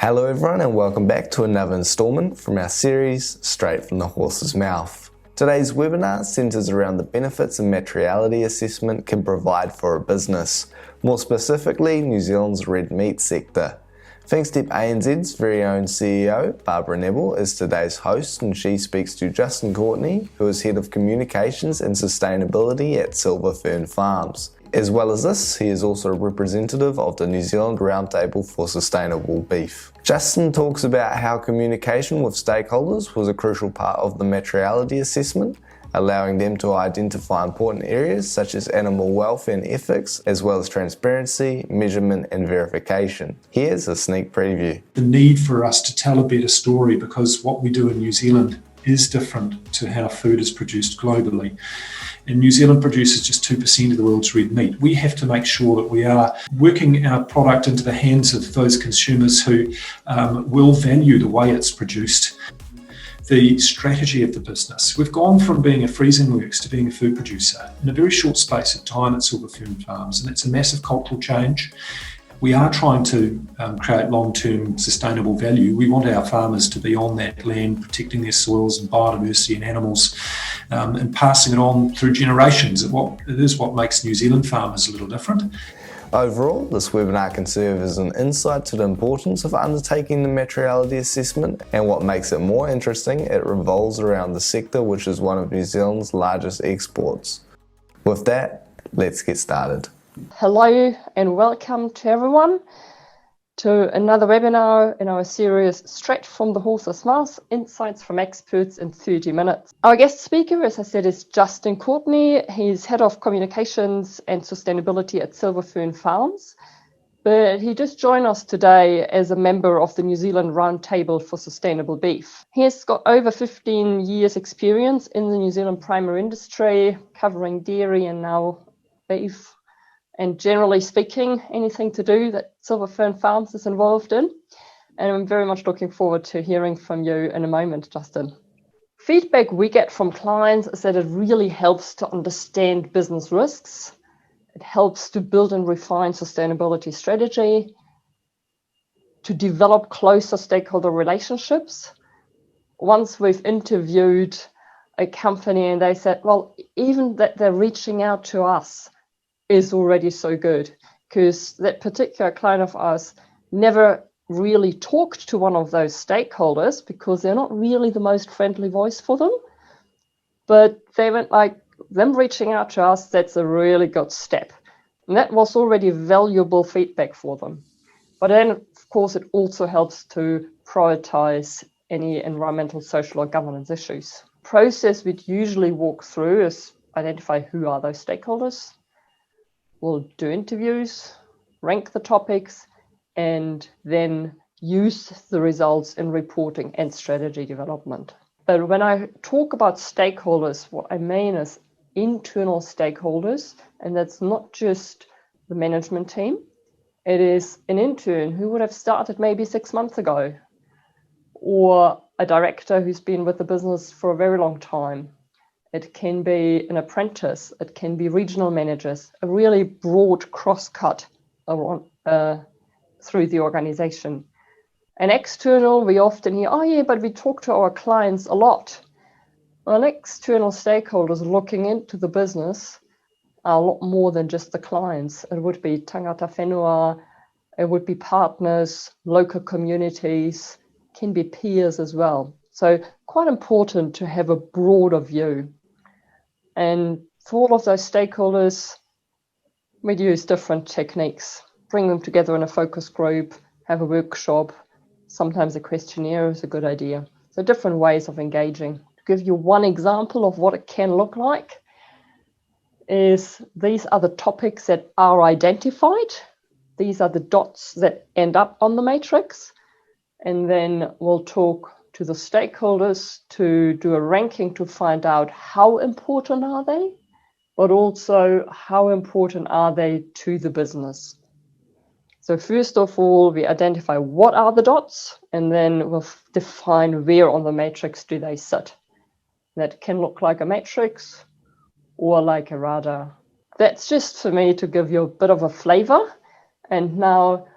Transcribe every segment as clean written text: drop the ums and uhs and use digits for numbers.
Hello everyone and welcome back to another installment from our series Straight from the Horse's Mouth. Today's webinar centres around the benefits a materiality assessment can provide for a business, more specifically New Zealand's red meat sector. thinkstep-anz's very own CEO, Barbara Nebel, is today's host, and she speaks to Justin Courtney, who is Head of Communications and Sustainability at Silver Fern Farms. As well as this, he is also a representative of the New Zealand Roundtable for Sustainable Beef. Justin talks about how communication with stakeholders was a crucial part of the materiality assessment, allowing them to identify important areas such as animal welfare and ethics, as well as transparency, measurement and verification. Here's a sneak preview. The need for us to tell a better story, because what we do in New Zealand is different to how food is produced globally. And New Zealand produces just 2% of the world's red meat. We have to make sure that we are working our product into the hands of those consumers who will value the way it's produced. The strategy of the business. We've gone from being a freezing works to being a food producer in a very short space of time at Silver Fern Farms, and it's a massive cultural change. We are trying to create long-term sustainable value. We want our farmers to be on that land, protecting their soils and biodiversity and animals, and passing it on through generations. It is what makes New Zealand farmers a little different. Overall, this webinar can serve as an insight to the importance of undertaking the materiality assessment, and what makes it more interesting, it revolves around the sector which is one of New Zealand's largest exports. With that, let's get started. Hello and welcome to everyone to another webinar in our series Straight from the Horse's Mouth, Insights from Experts in 30 minutes. Our guest speaker, as I said, is Justin Courtney. He's Head of Communications and Sustainability at Silver Fern Farms, but he just joined us today as a member of the New Zealand Roundtable for Sustainable Beef. He has got over 15 years experience in the New Zealand primary industry, covering dairy and now beef, and generally speaking, anything to do that Silver Fern Farms is involved in. And I'm very much looking forward to hearing from you in a moment, Justin. Feedback we get from clients is that it really helps to understand business risks. It helps to build and refine sustainability strategy, to develop closer stakeholder relationships. Once we've interviewed a company and they said, well, even that they're reaching out to us is already so good, because that particular client of ours never really talked to one of those stakeholders because they're not really the most friendly voice for them. But they went like, them reaching out to us, that's a really good step. And that was already valuable feedback for them. But then, of course, it also helps to prioritize any environmental, social, or governance issues. Process we'd usually walk through is identify who are those stakeholders. We'll do interviews, rank the topics, and then use the results in reporting and strategy development. But when I talk about stakeholders, what I mean is internal stakeholders, and that's not just the management team. It is an intern who would have started maybe 6 months ago, or a director who's been with the business for a very long time. It can be an apprentice, it can be regional managers, a really broad cross-cut around, through the organization. An external, we often hear, oh yeah, but we talk to our clients a lot. Well, external stakeholders looking into the business are a lot more than just the clients. It would be tangata whenua, it would be partners, local communities, can be peers as well. So quite important to have a broader view. And for all of those stakeholders, we'd use different techniques, bring them together in a focus group, have a workshop, sometimes a questionnaire is a good idea. So different ways of engaging. To give you one example of what it can look like is these are the topics that are identified. These are the dots that end up on the matrix. And then we'll talk to the stakeholders to do a ranking to find out how important are they, but also how important are they to the business. So first of all, we identify what are the dots, and then we'll define where on the matrix do they sit. That can look like a matrix or like a radar. That's just for me to give you a bit of a flavor. And now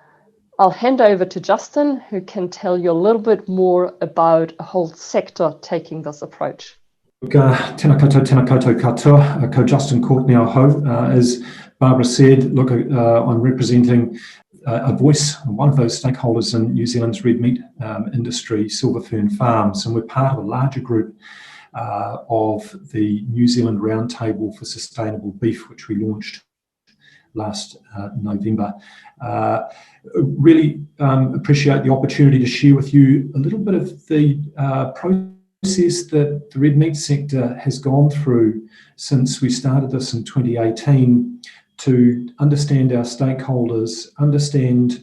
I'll hand over to Justin, who can tell you a little bit more about a whole sector taking this approach. Tēnā koutou katoa, ko Justin Courtney aho. As Barbara said, look, I'm representing a voice, one of those stakeholders in New Zealand's red meat industry, Silver Fern Farms, and we're part of a larger group of the New Zealand Roundtable for Sustainable Beef, which we launched last November. Really appreciate the opportunity to share with you a little bit of the process that the red meat sector has gone through since we started this in 2018 to understand our stakeholders, understand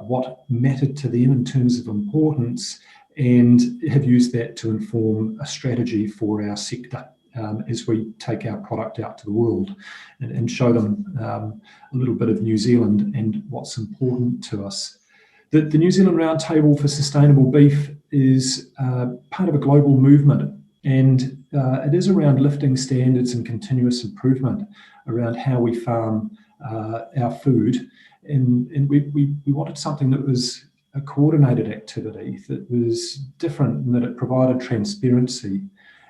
what mattered to them in terms of importance, and have used that to inform a strategy for our sector as we take our product out to the world and show them a little bit of New Zealand and what's important to us. The New Zealand Roundtable for Sustainable Beef is part of a global movement, and it is around lifting standards and continuous improvement around how we farm our food. And we wanted something that was a coordinated activity, that was different and that it provided transparency.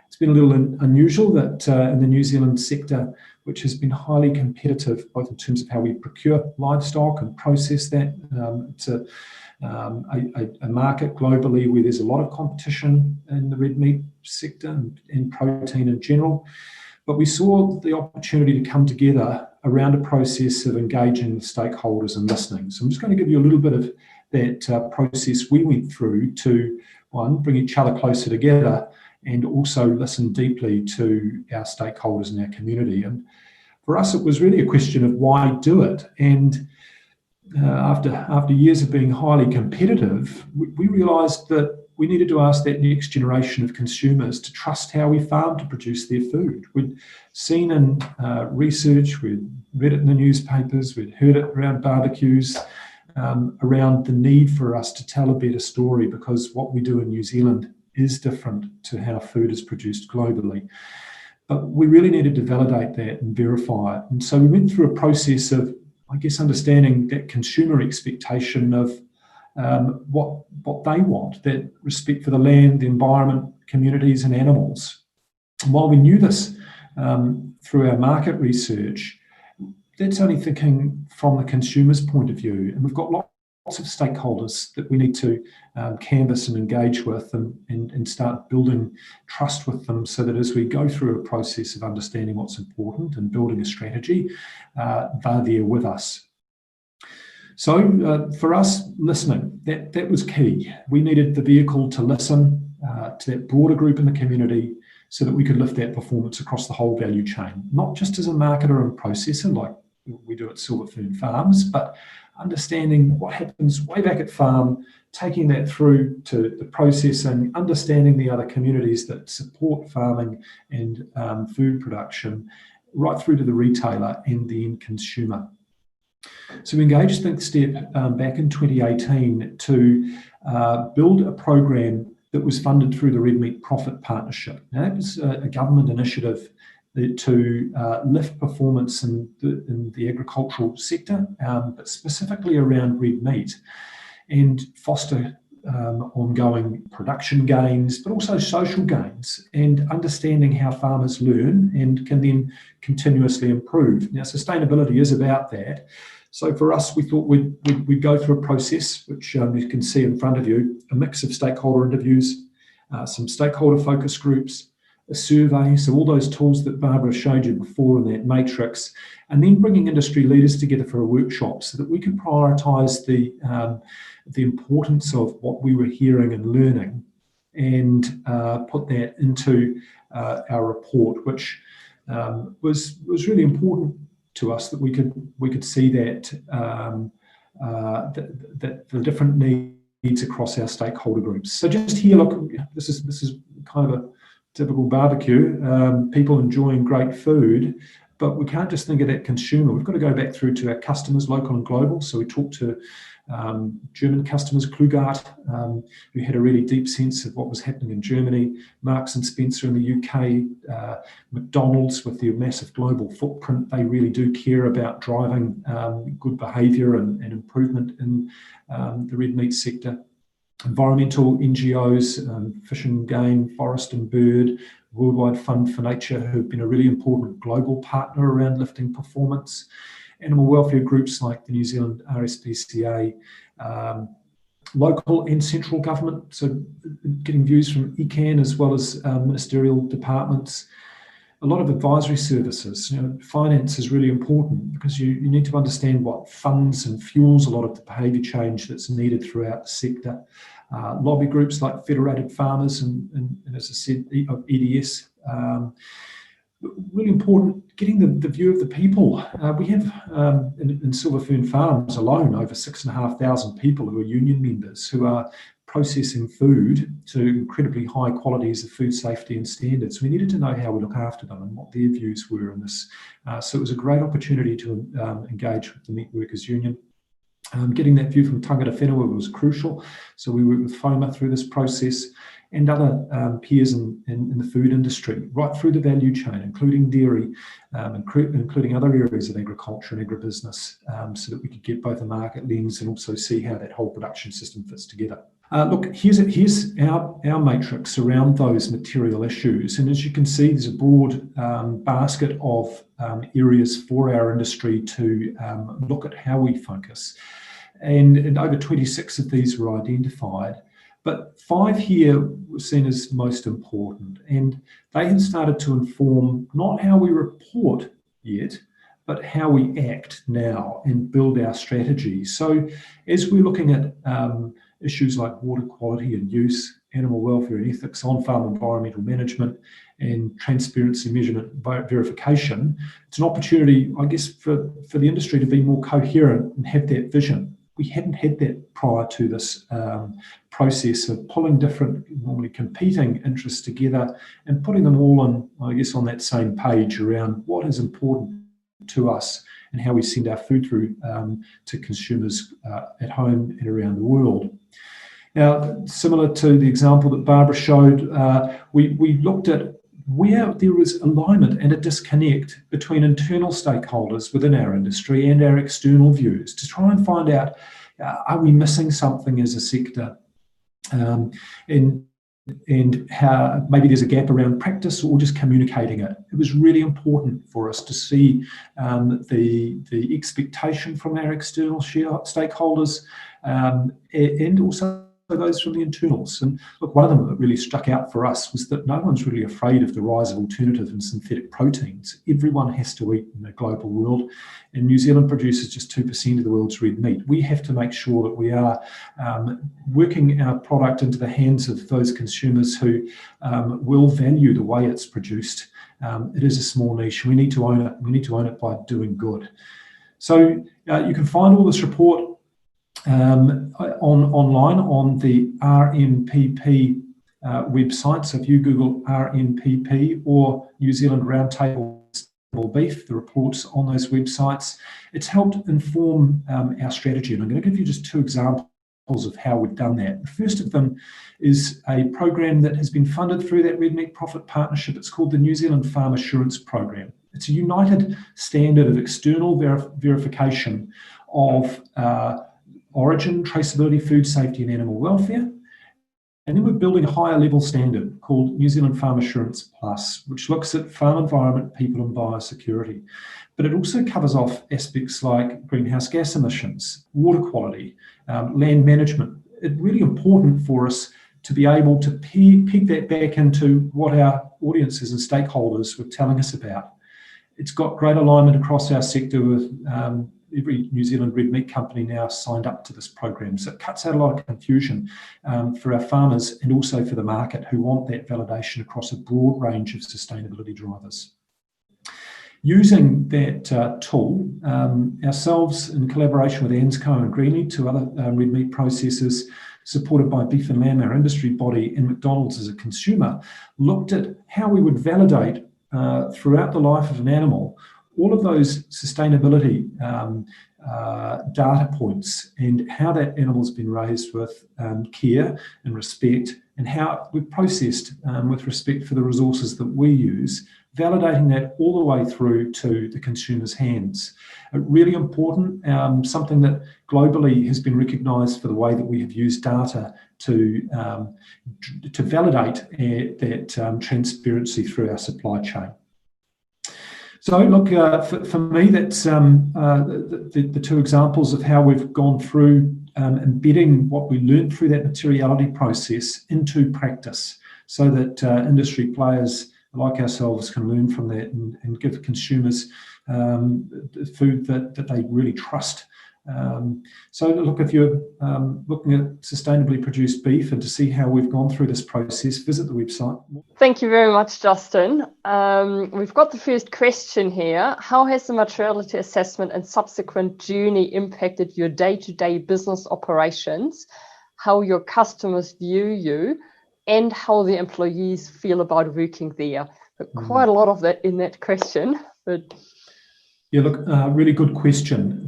It's been a little unusual that in the New Zealand sector, which has been highly competitive, both in terms of how we procure livestock and process that, it's a market globally where there's a lot of competition in the red meat sector and protein in general. But we saw the opportunity to come together around a process of engaging with stakeholders and listening. So I'm just going to give you a little bit of that process we went through to, one, bring each other closer together and also listen deeply to our stakeholders in our community. And for us, it was really a question of why do it? And after years of being highly competitive, we realised that we needed to ask that next generation of consumers to trust how we farm to produce their food. We'd seen in research, we'd read it in the newspapers, we'd heard it around barbecues, around the need for us to tell a better story, because what we do in New Zealand is different to how food is produced globally. But we really needed to validate that and verify it. And so we went through a process of, I guess, understanding that consumer expectation of what they want, that respect for the land, the environment, communities and animals. And while we knew this through our market research, that's only thinking from the consumer's point of view. And we've got lots of stakeholders that we need to canvass and engage with and start building trust with them, so that as we go through a process of understanding what's important and building a strategy, they're there with us. So for us, listening, that was key. We needed the vehicle to listen to that broader group in the community so that we could lift that performance across the whole value chain, not just as a marketer and processor like we do at Silver Fern Farms, but understanding what happens way back at farm, taking that through to the processing, understanding the other communities that support farming and food production, right through to the retailer and the end consumer. So we engaged thinkstep back in 2018 to build a program that was funded through the Red Meat Profit Partnership. Now, that was a government initiative to lift performance in the agricultural sector, but specifically around red meat, and foster ongoing production gains, but also social gains, and understanding how farmers learn and can then continuously improve. Now, sustainability is about that. So for us, we thought we'd go through a process, which you can see in front of you, a mix of stakeholder interviews, some stakeholder focus groups, a survey, so all those tools that Barbara showed you before in that matrix, and then bringing industry leaders together for a workshop so that we could prioritise the importance of what we were hearing and learning, and put that into our report, which was really important to us, that we could see that that the different needs across our stakeholder groups. So just here, look, this is kind of a typical barbecue, people enjoying great food, but we can't just think of that consumer. We've got to go back through to our customers, local and global. So we talk to German customers, Klugart, who had a really deep sense of what was happening in Germany, Marks and Spencer in the UK, McDonald's with their massive global footprint. They really do care about driving good behaviour and improvement in the red meat sector. Environmental NGOs, Fish and Game, Forest and Bird, Worldwide Fund for Nature, who've been a really important global partner around lifting performance. Animal welfare groups like the New Zealand RSPCA, local and central government, so getting views from ECAN as well as ministerial departments. A lot of advisory services. Finance is really important because you need to understand what funds and fuels a lot of the behaviour change that's needed throughout the sector. Lobby groups like Federated Farmers and as I said, EDS. Really important, getting the view of the people. We have in Silver Fern Farms alone over 6,500 people who are union members who are processing food to incredibly high qualities of food safety and standards. We needed to know how we look after them and what their views were in this. So it was a great opportunity to engage with the Meat Workers Union. Getting that view from tangata whenua was crucial. So we worked with FOMA through this process and other peers in the food industry, right through the value chain, including dairy, including other areas of agriculture and agribusiness, so that we could get both a market lens and also see how that whole production system fits together. Look, here's our matrix around those material issues. And as you can see, there's a broad basket of areas for our industry to look at how we focus. And over 26 of these were identified. But 5 here were seen as most important. And they have started to inform not how we report yet, but how we act now and build our strategy. So as we're looking at issues like water quality and use, animal welfare and ethics, on-farm environmental management, and transparency measurement verification, it's an opportunity, I guess, for the industry to be more coherent and have that vision. We hadn't had that prior to this process of pulling different, normally competing interests together and putting them all on, I guess, on that same page around what is important to us and how we send our food through to consumers at home and around the world. Now, similar to the example that Barbara showed, we looked at where there was alignment and a disconnect between internal stakeholders within our industry and our external views to try and find out, are we missing something as a sector? And how maybe there's a gap around practice or just communicating it. It was really important for us to see the expectation from our external stakeholders and also those from the internals. And look, one of them that really struck out for us was that no one's really afraid of the rise of alternative and synthetic proteins. Everyone has to eat in the global world, and New Zealand produces just 2% of the world's red meat. We have to make sure that we are working our product into the hands of those consumers who will value the way it's produced. It is a small niche. We need to own it. We need to own it by doing good. So you can find all this report online on the RMPP website. So if you Google RMPP or New Zealand Roundtable beef, the reports on those websites, it's helped inform our strategy. And I'm going to give you just 2 examples of how we've done that. The first of them is a program that has been funded through that Red Meat Profit Partnership. It's called the New Zealand Farm Assurance Program. It's a united standard of external verification of origin, traceability, food safety and animal welfare. And then we're building a higher level standard called New Zealand Farm Assurance Plus, which looks at farm environment, people and biosecurity. But it also covers off aspects like greenhouse gas emissions, water quality, land management. It's really important for us to be able to peg that back into what our audiences and stakeholders were telling us about. It's got great alignment across our sector with every New Zealand red meat company now signed up to this program. So it cuts out a lot of confusion for our farmers and also for the market who want that validation across a broad range of sustainability drivers. Using that tool, ourselves in collaboration with ANZCO and Greenly, 2 other red meat processors, supported by Beef and Lamb, our industry body, and McDonald's as a consumer, looked at how we would validate throughout the life of an animal all of those sustainability data points and how that animal's been raised with care and respect, and how we've processed with respect for the resources that we use, validating that all the way through to the consumer's hands. Really important, something that globally has been recognised for the way that we have used data to validate that transparency through our supply chain. So look, for me, that's the two examples of how we've gone through embedding what we learned through that materiality process into practice, so that industry players like ourselves can learn from that and give consumers food that they really trust. So look, if you're looking at sustainably produced beef and to see how we've gone through this process, visit the website. Thank you very much, Justin. We've got the first question here. How has the materiality assessment and subsequent journey impacted your day-to-day business operations, how your customers view you, and how the employees feel about working there? But quite a lot of that in that question. But yeah, look, really good question.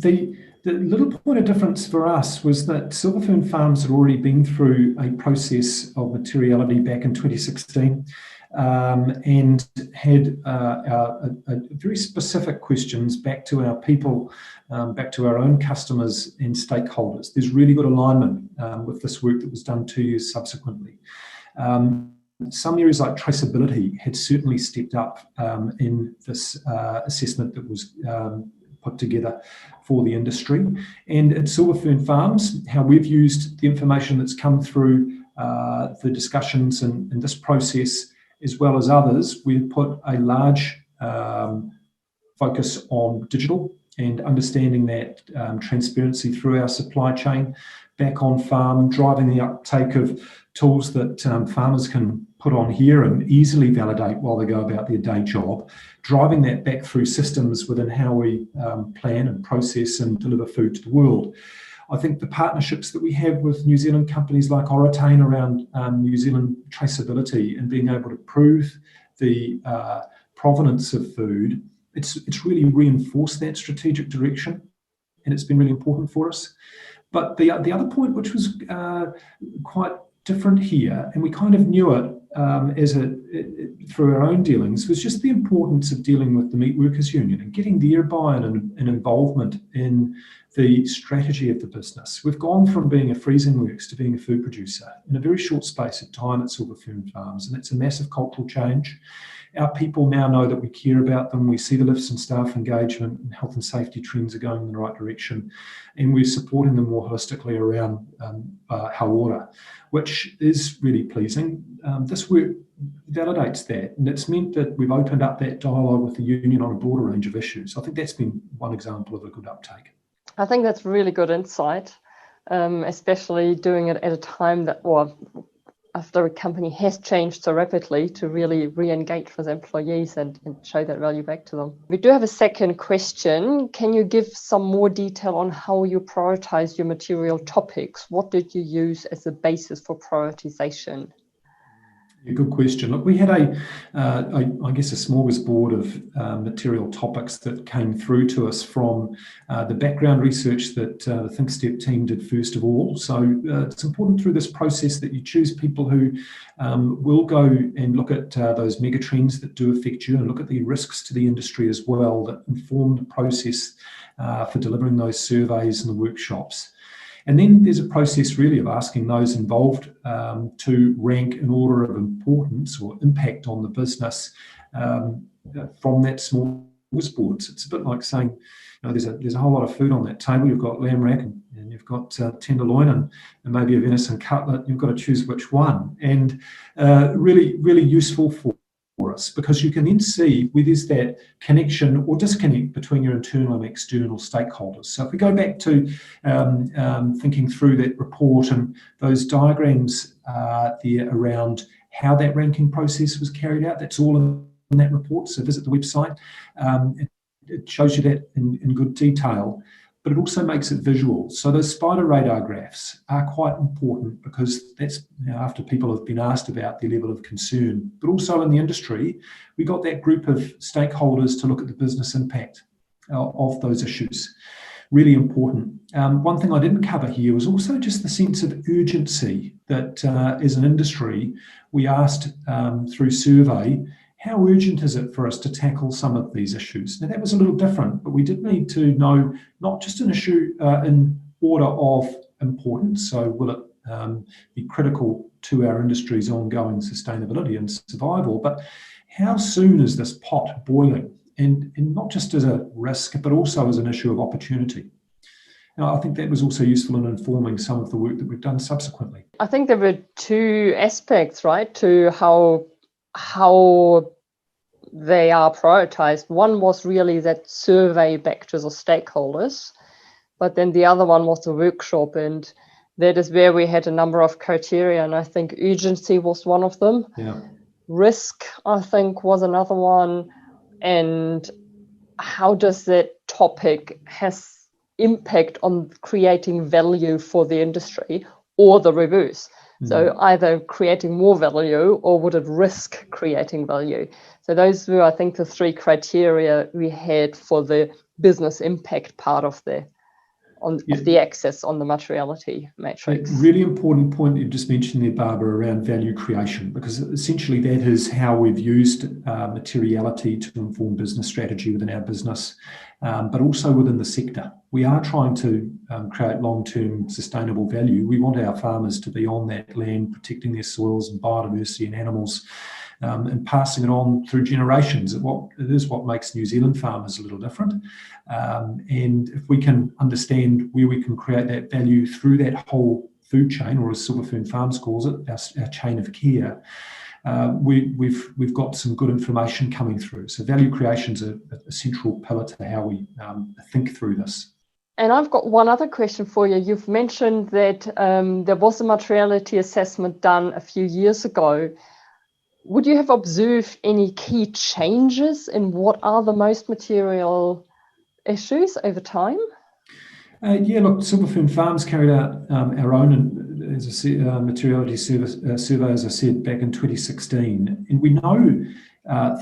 The little point of difference for us was that Silver Fern Farms had already been through a process of materiality back in 2016 and had very specific questions back to our people, back to our own customers and stakeholders. There's really good alignment with this work that was done 2 years subsequently. Some areas like traceability had certainly stepped up in this assessment that was put together for the industry. And at Silver Fern Farms, how we've used the information that's come through the discussions in this process, as well as others, we've put a large focus on digital and understanding that transparency through our supply chain, back on farm, driving the uptake of tools that farmers can put on here and easily validate while they go about their day job, driving that back through systems within how we plan and process and deliver food to the world. I think the partnerships that we have with New Zealand companies like Oratane around New Zealand traceability and being able to prove the provenance of food, it's really reinforced that strategic direction, and it's been really important for us. But the other point, which was quite different here, and we kind of knew it through our own dealings, was just the importance of dealing with the Meat Workers Union and getting their buy-in and involvement in the strategy of the business. We've gone from being a freezing works to being a food producer in a very short space of time at Silver Fern Farms, and it's a massive cultural change. Our people now know that we care about them. We see the lifts in staff engagement, and health and safety trends are going in the right direction, and we're supporting them more holistically around Hawara, which is really pleasing. This work validates that, and it's meant that we've opened up that dialogue with the union on a broader range of issues. I think that's been one example of a good uptake. I think that's really good insight, especially doing it at a time that, or after a company has changed so rapidly, to really re-engage with employees and show that value back to them. We do have a second question. Can you give some more detail on how you prioritize your material topics? What did you use as a basis for prioritization? Yeah, good question. Look, we had I guess a smorgasbord of material topics that came through to us from the background research that the ThinkStep team did first of all. So it's important through this process that you choose people who will go and look at those mega trends that do affect you, and look at the risks to the industry as well that inform the process for delivering those surveys and the workshops. And then there's a process really of asking those involved to rank in order of importance or impact on the business from that smorgasbord. It's a bit like saying, there's a whole lot of food on that table. You've got lamb rack and you've got tenderloin and maybe a venison cutlet. You've got to choose which one. And really, really useful for us, because you can then see where there's that connection or disconnect between your internal and external stakeholders. So if we go back to thinking through that report and those diagrams there around how that ranking process was carried out, that's all in that report. So visit the website. It shows you that in good detail, but it also makes it visual. So those spider radar graphs are quite important, because that's after people have been asked about their level of concern. But also in the industry, we got that group of stakeholders to look at the business impact of those issues. really important. One thing I didn't cover here was also just the sense of urgency that as an industry, we asked through survey, how urgent is it for us to tackle some of these issues? Now that was a little different, but we did need to know not just an issue in order of importance, so will it be critical to our industry's ongoing sustainability and survival, but how soon is this pot boiling? And not just as a risk, but also as an issue of opportunity. Now, I think that was also useful in informing some of the work that we've done subsequently. I think there were two aspects, right, to how they are prioritized. One was really that survey back to the stakeholders, but then the other one was the workshop, and that is where we had a number of criteria, and I think urgency was one of them. Yeah. Risk, I think, was another one, and how does that topic has impact on creating value for the industry, or the reverse. So either creating more value, or would it risk creating value? So those were, I think, the three criteria we had for the business impact part of the of the axis on the materiality matrix. A really important point you've just mentioned there, Barbara, around value creation, because essentially that is how we've used materiality to inform business strategy within our business, but also within the sector. We are trying to create long-term sustainable value. We want our farmers to be on that land, protecting their soils and biodiversity and animals, and passing it on through generations. It is what makes New Zealand farmers a little different. And if we can understand where we can create that value through that whole food chain, or as Silver Fern Farms calls it, our chain of care, we've got some good information coming through. So value creation is a central pillar to how we think through this. And I've got one other question for you. You've mentioned that there was a materiality assessment done a few years ago. Would you have observed any key changes in what are the most material issues over time? Yeah, look, Silver Fern Farms carried out our own materiality survey, as I said, back in 2016. And we know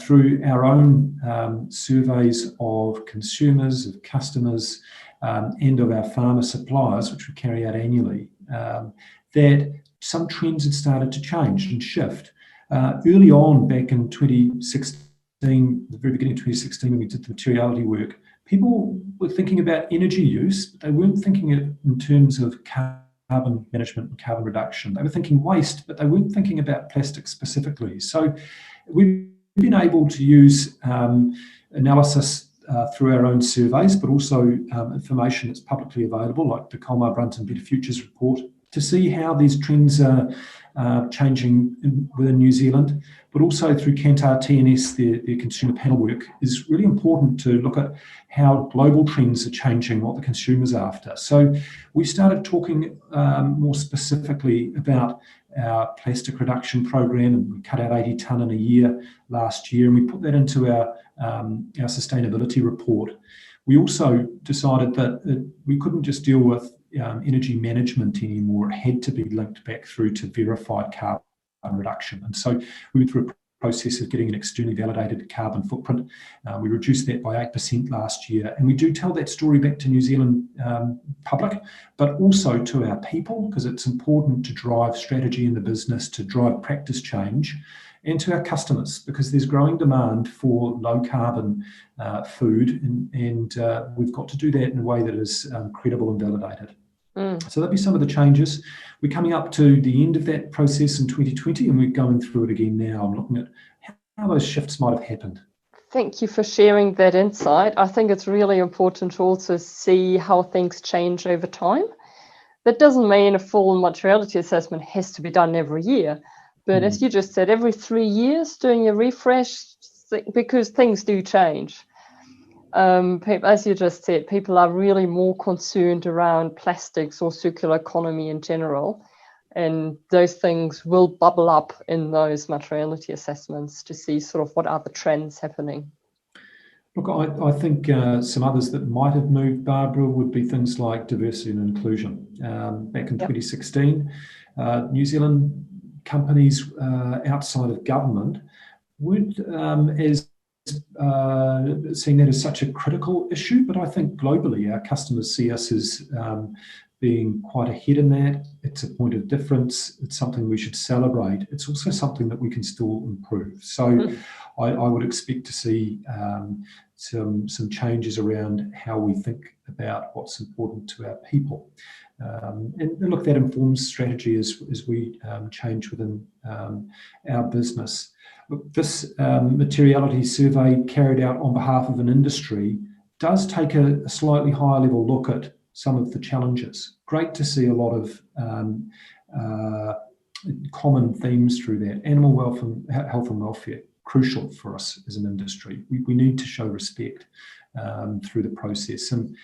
through our own surveys of consumers, of customers, and of our farmer suppliers, which we carry out annually, that some trends had started to change and shift. Early on, back in 2016, the very beginning of 2016, when we did the materiality work, people were thinking about energy use, but they weren't thinking it in terms of carbon management and carbon reduction. They were thinking waste, but they weren't thinking about plastic specifically. So we've been able to use analysis through our own surveys, but also information that's publicly available, like the Colmar Brunton Better Futures report, to see how these trends are changing within New Zealand, but also through Kantar TNS, their consumer panel work, is really important to look at how global trends are changing what the consumer's after. So we started talking more specifically about our plastic reduction program, and we cut out 80 tonne in a year last year, and we put that into our sustainability report. We also decided that we couldn't just deal with energy management anymore. It had to be linked back through to verified carbon reduction. And so we went through a process of getting an externally validated carbon footprint. We reduced that by 8% last year. And we do tell that story back to New Zealand public, but also to our people, because it's important to drive strategy in the business, to drive practice change, and to our customers, because there's growing demand for low carbon food, and we've got to do that in a way that is credible and validated. So that'll be some of the changes. We're coming up to the end of that process in 2020, and we're going through it again now. I'm looking at how those shifts might have happened. Thank you for sharing that insight. I think it's really important to also see how things change over time. That doesn't mean a full materiality assessment has to be done every year. But as you just said, every 3 years doing a refresh, because things do change. As you just said, people are really more concerned around plastics or circular economy in general. And those things will bubble up in those materiality assessments to see sort of what are the trends happening. Look, I think some others that might have moved, Barbara, would be things like diversity and inclusion. Back in 2016, New Zealand companies outside of government weren't as seeing that as such a critical issue, but I think globally our customers see us as being quite ahead in that. It's a point of difference. It's something we should celebrate. It's also something that we can still improve. So I would expect to see some changes around how we think about what's important to our people. And look, that informs strategy as we change within our business. Look, this materiality survey carried out on behalf of an industry does take a slightly higher level look at some of the challenges. Great to see a lot of common themes through that. Animal health and welfare, crucial for us as an industry. We need to show respect through the process, and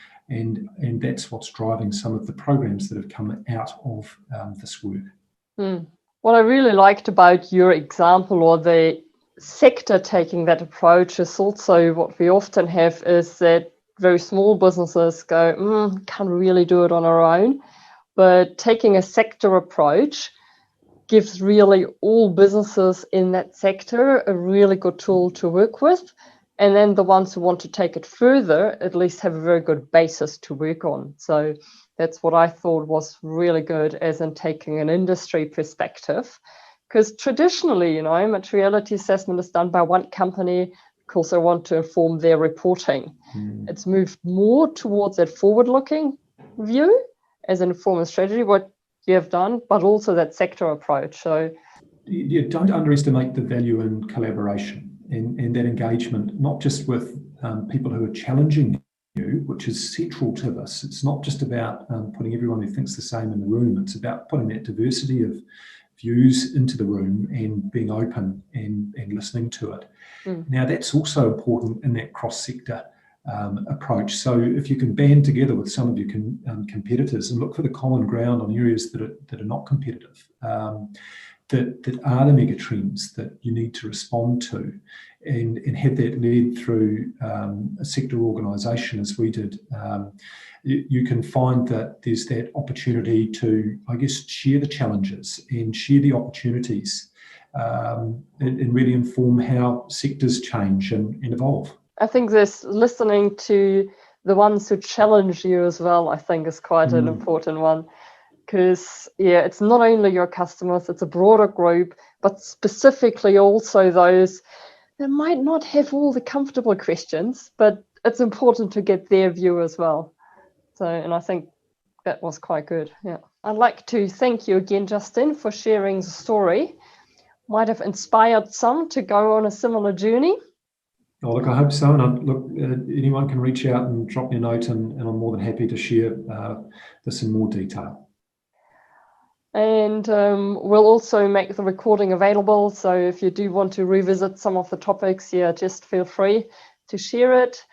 that's what's driving some of the programs that have come out of this work. What I really liked about your example, or the sector taking that approach, is also what we often have is that very small businesses go, can't really do it on our own. But taking a sector approach gives really all businesses in that sector a really good tool to work with. And then the ones who want to take it further at least have a very good basis to work on. So that's what I thought was really good, as in taking an industry perspective. Because traditionally, materiality assessment is done by one company because they want to inform their reporting. It's moved more towards that forward-looking view as an inform a strategy, what you have done, but also that sector approach. So don't underestimate the value in collaboration and that engagement, not just with people who are challenging you, which is central to this. It's not just about putting everyone who thinks the same in the room. It's about putting that diversity of views into the room and being open and listening to it. Now, that's also important in that cross-sector approach. So if you can band together with some of your competitors and look for the common ground on areas that are not competitive, that are the mega trends that you need to respond to, and have that led through a sector organisation as we did, you can find that there's that opportunity to, I guess, share the challenges and share the opportunities, and really inform how sectors change and evolve. I think this listening to the ones who challenge you as well, I think, is quite an important one. Because, it's not only your customers, it's a broader group, but specifically also those that might not have all the comfortable questions, but it's important to get their view as well. So, and I think that was quite good. Yeah. I'd like to thank you again, Justin, for sharing the story. Might have inspired some to go on a similar journey. Oh, look, I hope so. And anyone can reach out and drop me a note, and I'm more than happy to share this in more detail. And we'll also make the recording available. So if you do want to revisit some of the topics, just feel free to share it.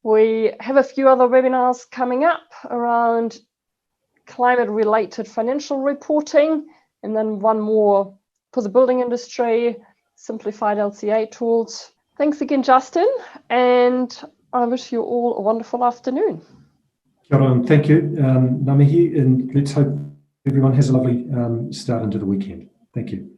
We have a few other webinars coming up around climate-related financial reporting, and then one more for the building industry, simplified LCA tools. Thanks again, Justin, and I wish you all a wonderful afternoon. Kia ora, and thank you, Ngā mihi, and let's hope everyone has a lovely start into the weekend. Thank you.